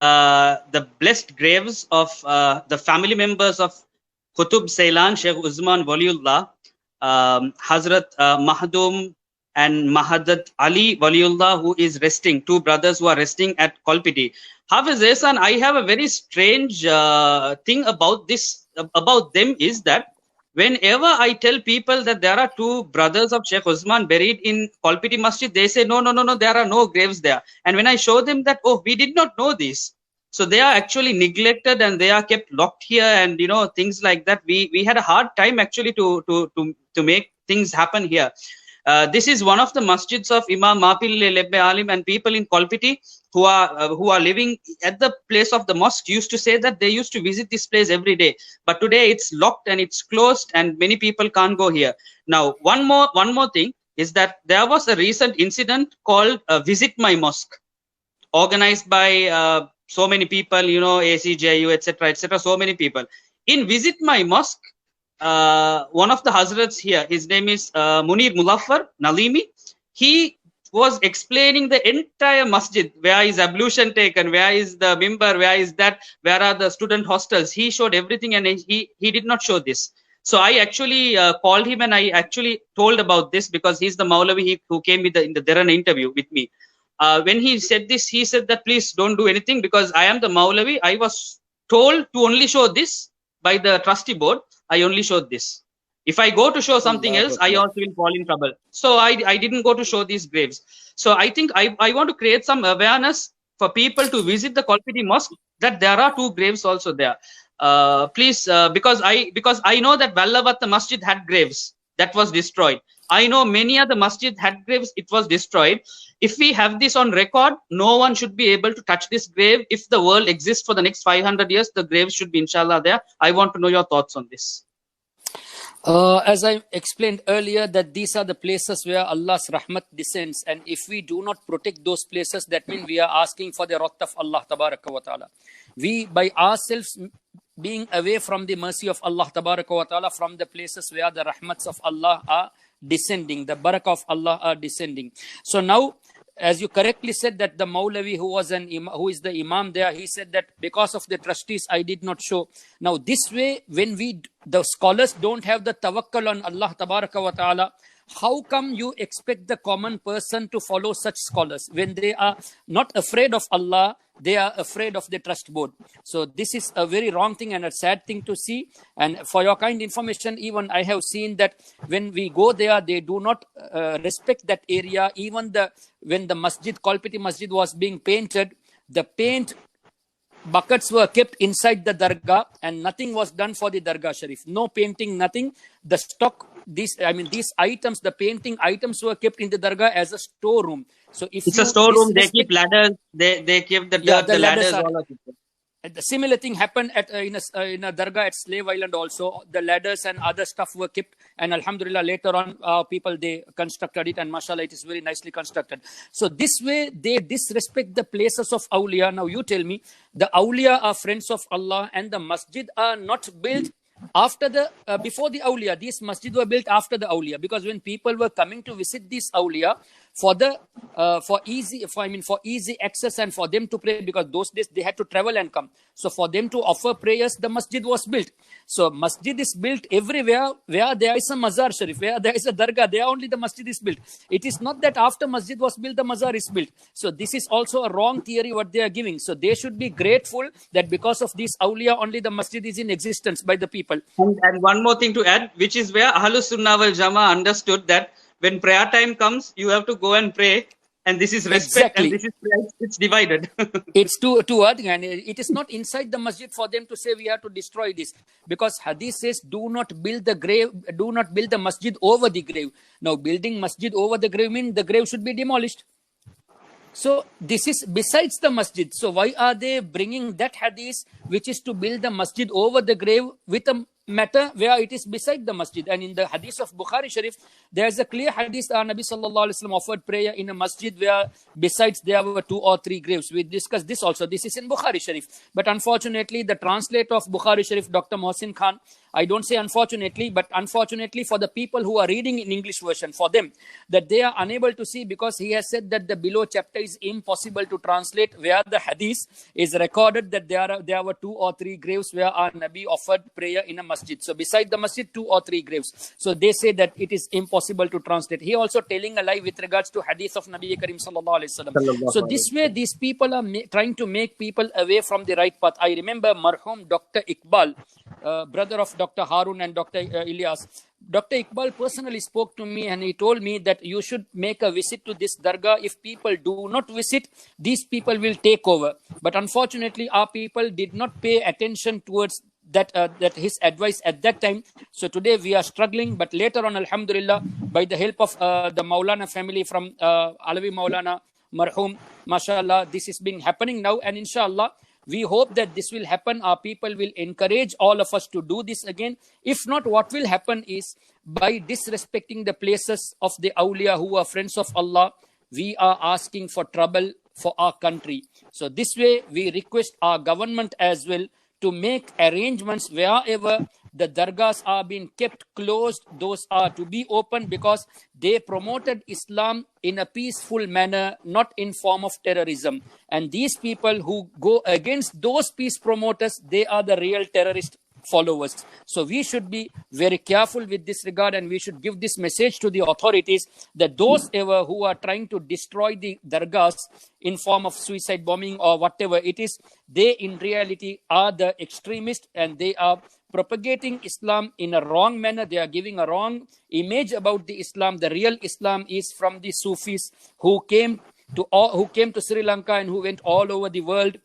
the blessed graves of the family members of Qutub Ceylan, Sheikh Uzman Waliullah, Hazrat Mahdum and Mahadat Ali Waliullah, who is resting, two brothers who are resting at Kolpiti. Hafiz Ehsan, I have a very strange thing about them is that whenever I tell people that there are two brothers of Sheikh Uzman buried in Kolpiti Masjid, they say, no, there are no graves there. And when I show them that, oh, we did not know this. So they are actually neglected and they are kept locked here, and things like that. We had a hard time actually to make things happen here. This is one of the masjids of Imam Mapil Lebbe Alim, and people in Kolpiti who are living at the place of the mosque used to say that they used to visit this place every day. But today it's locked and it's closed, and many people can't go here. Now, one more thing is that there was a recent incident called Visit My Mosque, organized by so many people, ACJU, etc., so many people. In Visit My Mosque, one of the Hazrats here, his name is Munir Mulaffar Nalimi. He was explaining the entire masjid, where is ablution taken, where is the mimbar, where are the student hostels. He showed everything, and he did not show this. So I actually called him and I actually told about this, because he's the Maulavi who came in the Derana interview with me. When he said this, he said that please don't do anything, because I am the Maulavi. I was told to only show this by the trustee board. I only showed this. If I go to show something else, I also will fall in trouble. So I didn't go to show these graves. So I think I want to create some awareness for people to visit the Kolpiti Mosque, that there are two graves also there. Please, because I know that Vallavatta Masjid had graves that was destroyed. I know many other masjid had graves, it was destroyed. If we have this on record, no one should be able to touch this grave. If the world exists for the next 500 years, the grave should be inshallah there. I want to know your thoughts on this. As I explained earlier, that these are the places where Allah's rahmat descends, and if we do not protect those places, that means we are asking for the wrath of Allah tabaraka wa ta'ala. We, by ourselves being away from the mercy of Allah tabaraka wa ta'ala, from the places where the rahmats of Allah are descending, the barakah of Allah are descending. So now, as you correctly said, that the Maulavi who is the Imam there, he said that because of the trustees, I did not show. Now this way, when the scholars don't have the tawakkul on Allah tabaraka wa ta'ala, how come you expect the common person to follow such scholars when they are not afraid of Allah? They are afraid of the trust board. So this is a very wrong thing and a sad thing to see. And for your kind information, even I have seen that when we go there, they do not respect that area. Even when the masjid, Kolpiti Masjid, was being painted, the paint buckets were kept inside the dargah and nothing was done for the dargah sharif. No painting, nothing. The stock, these items, the painting items were kept in the dargah as a storeroom. So if it's a storeroom, they keep ladders, they keep the ladders all of it. The similar thing happened in a dargah at Slave Island also. The ladders and other stuff were kept, and alhamdulillah later on people, they constructed it, and mashallah it is very nicely constructed. So this way they disrespect the places of awliya. Now you tell me, the awliya are friends of Allah, and the masjid are not built before the awliya. These masjid were built after the awliya, because when people were coming to visit these awliya for easy access and for them to pray, because those days they had to travel and come. So for them to offer prayers, the masjid was built. So masjid is built everywhere where there is a mazar sharif, where there is a dargah, there only the masjid is built. It is not that after masjid was built, the mazar is built. So this is also a wrong theory what they are giving. So they should be grateful that because of this awliya, only the masjid is in existence by the people. And one more thing to add, which is where Ahlus Sunnah wal Jama'ah understood that when prayer time comes, you have to go and pray, and this is respect, and this is prayer. It's divided. It's two and it is not inside the masjid for them to say we have to destroy this, because hadith says do not build the masjid over the grave. Now building masjid over the grave means the grave should be demolished. So this is besides the masjid. So why are they bringing that hadith, which is to build the masjid over the grave with a matter where it is beside the masjid. And in the hadith of Bukhari Sharif, there is a clear hadith Nabi sallallahu alaihi wasallam offered prayer in a masjid where besides there were 2 or 3 graves. We discussed this also. This is in Bukhari Sharif. But unfortunately, the translator of Bukhari Sharif, Dr. Mohsin Khan, I don't say unfortunately, but unfortunately for the people who are reading in English version, for them, that they are unable to see, because he has said that the below chapter is impossible to translate, where the hadith is recorded that there were 2 or 3 graves where our Nabi offered prayer in a masjid. So beside the masjid, 2 or 3 graves. So they say that it is impossible to translate. He also telling a lie with regards to hadith of Nabi Karim sallallahu alaihi wasallam. So this way, these people are trying to make people away from the right path. I remember marhum Dr. Iqbal, brother of Dr. Harun and Dr. Ilyas. Dr. Iqbal personally spoke to me and he told me that you should make a visit to this dargah. If people do not visit, these people will take over. But unfortunately, our people did not pay attention towards that his advice at that time. So today we are struggling, but later on, alhamdulillah, by the help of the Maulana family from Alawi Maulana, marhum, mashallah, this is being happening now, and inshallah, we hope that this will happen. Our people will encourage all of us to do this again. If not, what will happen is, by disrespecting the places of the awliya who are friends of Allah, we are asking for trouble for our country. So this way, we request our government as well to make arrangements wherever the dargahs are being kept closed, those are to be open, because they promoted Islam in a peaceful manner, not in form of terrorism. And these people who go against those peace promoters, they are the real terrorist followers. So we should be very careful with this regard, and we should give this message to the authorities that those ever who are trying to destroy the dargahs in form of suicide bombing or whatever it is, they in reality are the extremists, and they are propagating Islam in a wrong manner. They are giving a wrong image about the Islam. The real Islam is from the Sufis who came to Sri Lanka and who went all over the world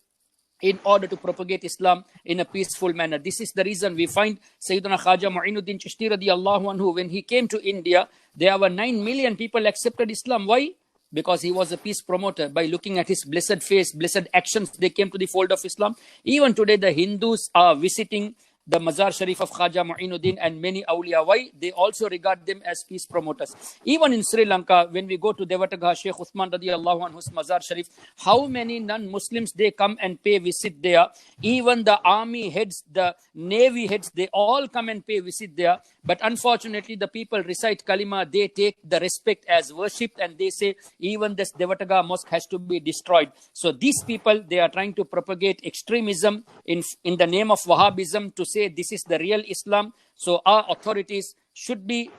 in order to propagate Islam in a peaceful manner. This is the reason we find Sayyidina Khaja Mu'inuddin Chishti radiyallahu anhu, when he came to India, there were 9 million people accepted Islam. Why? Because he was a peace promoter. By looking at his blessed face, blessed actions, they came to the fold of Islam. Even today, the Hindus are visiting the Mazar Sharif of Khaja Mu'inuddin and many awliya. Why? They also regard them as peace promoters. Even in Sri Lanka, when we go to Devatagha, Sheikh Uthman radiyallahu anhu's Mazar Sharif, how many non-Muslims, they come and pay visit there. Even the army heads, the navy heads, they all come and pay visit there. But unfortunately, the people recite Kalima, they take the respect as worshipped, and they say even this Devatagha mosque has to be destroyed. So these people, they are trying to propagate extremism in the name of Wahhabism, to say this is the real Islam. So our authorities should be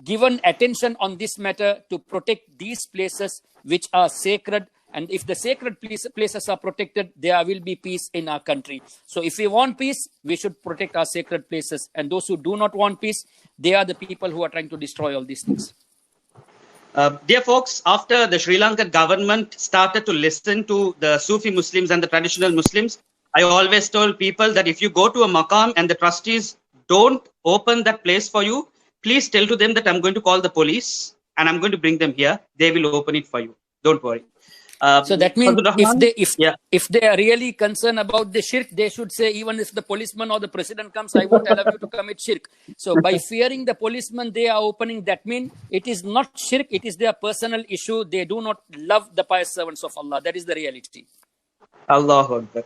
given attention on this matter to protect these places which are sacred. And if the sacred places are protected, there will be peace in our country. So if we want peace, we should protect our sacred places. And those who do not want peace, they are the people who are trying to destroy all these things. Dear folks, after the Sri Lankan government started to listen to the Sufi Muslims and the traditional Muslims, I always told people that if you go to a maqam and the trustees don't open that place for you, please tell to them that I'm going to call the police and I'm going to bring them here. They will open it for you. Don't worry. So that means if they are really concerned about the shirk, they should say, even if the policeman or the president comes, I won't allow you to commit shirk. So by fearing the policeman, they are opening. That means it is not shirk, it is their personal issue. They do not love the pious servants of Allah. That is the reality. Allahu Akbar.